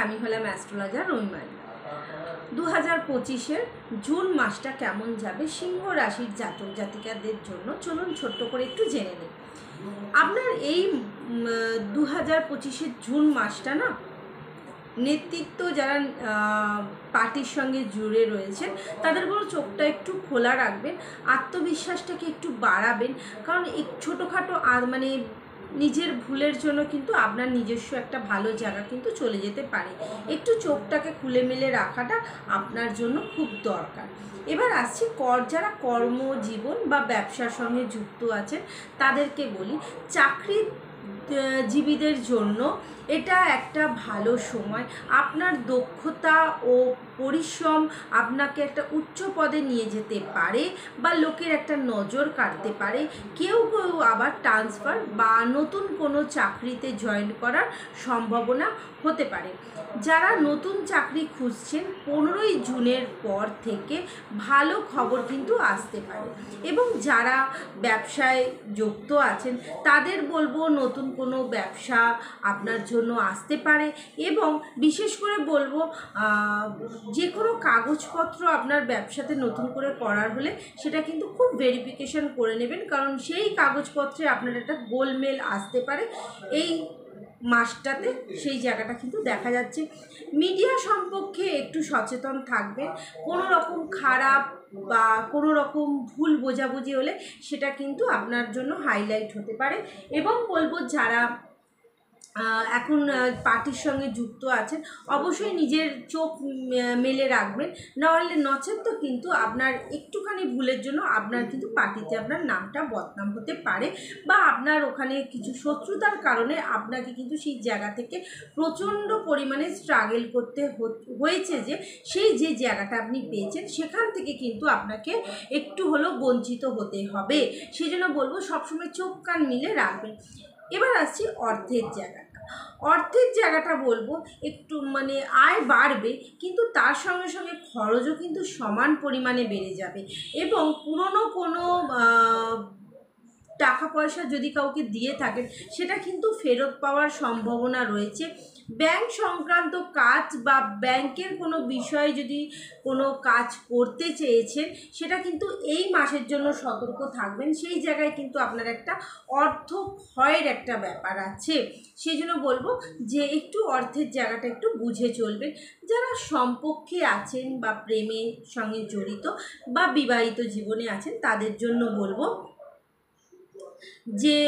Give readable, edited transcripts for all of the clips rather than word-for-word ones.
আমি হলাম astrologer রৈমালী। 2025-এর June মাসটা কেমন যাবে সিংহ রাশির জাতক জাতিকাদের জন্য চলুন ছোট্ট করে একটু জেনে নিই। আপনার এই 2025-এর জুন মাসটা না, নেতৃত্ব যারা পার্টির সঙ্গে জুড়ে রয়েছেন তাদের বড় চোখটা একটু খোলা রাখবেন, আত্মবিশ্বাসটাকে একটু বাড়াবেন। কারণ এই ছোটোখাটো মানে নিজের ভুলের জন্য কিন্তু আপনার নিজস্ব একটা ভালো জায়গা কিন্তু চলে যেতে পারে। একটু চোখটাকে খুলে মেলে রাখাটা আপনার জন্য খুব দরকার। এবার আসছি যারা কর্মজীবন বা ব্যবসার সঙ্গে যুক্ত আছেন তাদেরকে বলি, চাকরিজীবীদের জন্য এটা একটা ভালো সময়। আপনার দক্ষতা ও পরিশ্রম আপনাকে একটা উচ্চ পদে নিয়ে যেতে পারে বা লোকের একটা নজর কাটতে পারে। কেউ কেউ আবার ট্রান্সফার বা নতুন কোনো চাকরিতে জয়েন করার সম্ভাবনা হতে পারে। যারা নতুন চাকরি খুঁজছেন 15ই জুনের পর থেকে ভালো খবর কিন্তু আসতে পারে। এবং যারা ব্যবসায় যুক্ত আছেন তাদের বলবো নতুন কোনো ব্যবসা আপনার জন্য আসতে পারে। এবং বিশেষ করে বলবো যে কোনো কাগজপত্র আপনার ব্যবসাতে নতুন করে করার হলে সেটা কিন্তু খুব ভেরিফিকেশন করে নেবেন, কারণ সেই কাগজপত্রে আপনার একটা গোলমেল আসতে পারে এই মাসটাতে। সেই জায়গাটা কিন্তু দেখা যাচ্ছে। মিডিয়া সম্পর্কে একটু সচেতন থাকবেন। কোনো রকম খারাপ বা কোনো রকম ভুল বোঝাবুঝি হলে সেটা কিন্তু আপনার জন্য হাইলাইট হতে পারে। এবং বলবো যারা এখন পার্টির সঙ্গে যুক্ত আছেন অবশ্যই নিজের চোখ মেলে রাখবেন, নাহলে নচেত কিন্তু আপনার একটুখানি ভুলের জন্য আপনার কিন্তু পার্টিতে আপনার নামটা বদনাম হতে পারে, বা আপনার ওখানে কিছু শত্রুতার কারণে আপনাকে কিন্তু সেই জায়গা থেকে প্রচণ্ড পরিমাণে স্ট্রাগল করতে হয়েছে। যে জায়গাটা আপনি পেয়েছেন সেখান থেকে কিন্তু আপনাকে একটু হলেও বঞ্চিত হতে হবে। সেই জন্য বলবো সবসময় চোখ কান মিলে রাখবেন। এবার আসছি অর্থের জায়গাটা বলবো একটু মানে আয় বাড়বে, কিন্তু তার সঙ্গে সঙ্গে খরচও কিন্তু সমান পরিমাণে বেড়ে যাবে। এবং পুরনো কোনো টাকা পয়সা যদি কাউকে দিয়ে থাকেন সেটা কিন্তু ফেরত পাওয়ার সম্ভাবনা রয়েছে। ব্যাংক সংক্রান্ত কাজ বা ব্যাংকের কোনো বিষয়ে যদি কোনো কাজ করতে চেয়েছেন সেটা কিন্তু এই মাসের জন্য সতর্ক থাকবেন। সেই জায়গায় কিন্তু আপনার একটা অর্থ ক্ষয়ের একটা ব্যাপার আছে। সেই জন্য বলবো যে একটু অর্থের জায়গাটা একটু বুঝে চলবেন। যারা সম্পর্কে আছেন বা প্রেমের সঙ্গে জড়িত বা বিবাহিত জীবনে আছেন তাদের জন্য বলবো যে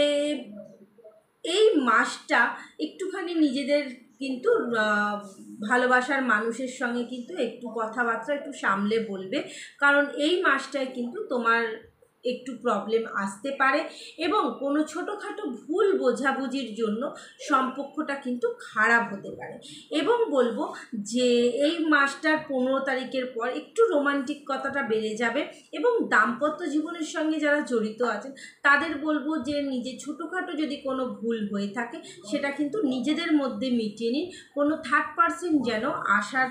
এই মাসটা একটুখানি নিজেদের কিন্তু ভালোবাসার মানুষের সঙ্গে কিন্তু একটু কথাবার্তা একটু সামলে বলবে, কারণ এই মাসটায় কিন্তু তোমার একটু প্রবলেম আসতে পারে এবং কোনো ছোটোখাটো ভুল বোঝাবুঝির জন্য সম্পর্কটা কিন্তু খারাপ হতে পারে। এবং বলবো যে এই মাসটার 15 তারিখের পর একটু রোমান্টিকতাটা বেড়ে যাবে। এবং দাম্পত্য জীবনের সঙ্গে যারা জড়িত আছেন তাদের বলবো যে নিজে ছোটোখাটো যদি কোনো ভুল হয়ে থাকে সেটা কিন্তু নিজেদের মধ্যে মিটিয়ে নিন। কোনো থার্ড পার্সন যেন আসার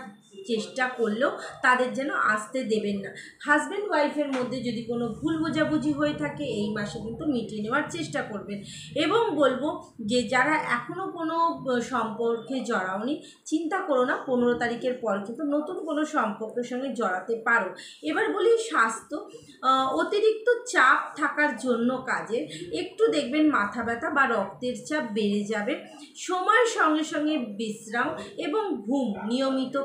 চেষ্টা করলেও তাদের যেন আসতে দেবেন না। হাজব্যান্ড ওয়াইফের মধ্যে যদি কোনো ভুল বোঝাবুঝি হয়ে থাকে এই মাসে কিন্তু মিটিয়ে নেওয়ার চেষ্টা করবেন। এবং বলবো যে যারা এখনও কোনো সম্পর্কে জড়াওনি চিন্তা করো না, 15 তারিখের পর কিন্তু নতুন কোনো সম্পর্কের সঙ্গে জড়াতে পারো। এবার বলি স্বাস্থ্য, অতিরিক্ত চাপ থাকার জন্য কাজের একটু দেখবেন মাথা ব্যথা বা রক্তের চাপ বেড়ে যাবে। সময়ের সঙ্গে সঙ্গে বিশ্রাম এবং ঘুম, নিয়মিত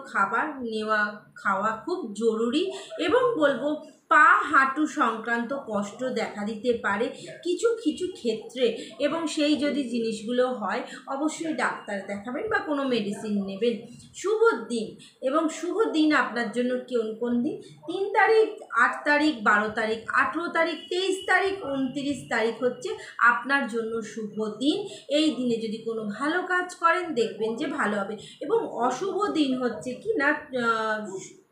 খাওয়া খুব জরুরি। এবং বলবো পা হাঁটু সংক্রান্ত কষ্ট দেখা দিতে পারে কিছু ক্ষেত্রে, এবং সেই যদি জিনিসগুলো হয় অবশ্যই ডাক্তার দেখাবেন বা কোনো মেডিসিন নেবেন। শুভ দিন, এবং শুভ দিন আপনার জন্য কোন দিন? 3 তারিখ, 8 তারিখ, 12 তারিখ, 18 তারিখ, 23 তারিখ, 29 তারিখ হচ্ছে আপনার জন্য শুভ দিন। এই দিনে যদি কোনো ভালো কাজ করেন দেখবেন যে ভালো হবে। এবং অশুভ দিন হচ্ছে কি না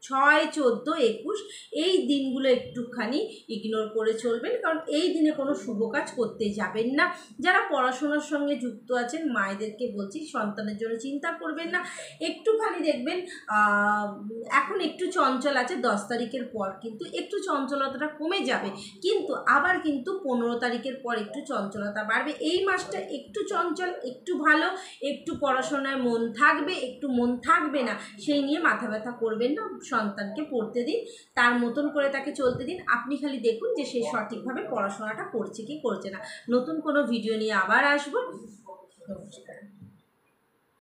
6, 14, 21 এই দিনগুলো একটুখানি ইগনোর করে চলবেন, কারণ এই দিনে কোনো শুভ কাজ করতে যাবেন না। যারা পড়াশোনার সঙ্গে যুক্ত আছেন মায়েদেরকে বলছি সন্তানের জন্য চিন্তা করবেন না। একটুখানি দেখবেন এখন একটু চঞ্চল আছে, 10 তারিখের পর কিন্তু একটু চঞ্চলতাটা কমে যাবে, কিন্তু আবার কিন্তু 15 তারিখের পর একটু চঞ্চলতা বাড়বে। এই মাসটা একটু চঞ্চল, একটু ভালো, একটু পড়াশোনায় মন থাকবে, একটু মন থাকবে না, সেই নিয়ে মাথা ব্যথা করবেন না। সন্তানকে পড়তে দিন, তার মতন করে তাকে চলতে দিন। আপনি খালি দেখুন যে সে সঠিকভাবে পড়াশোনাটা করছে কি করছে না। নতুন কোনো ভিডিও নিয়ে আবার আসবো। নমস্কার।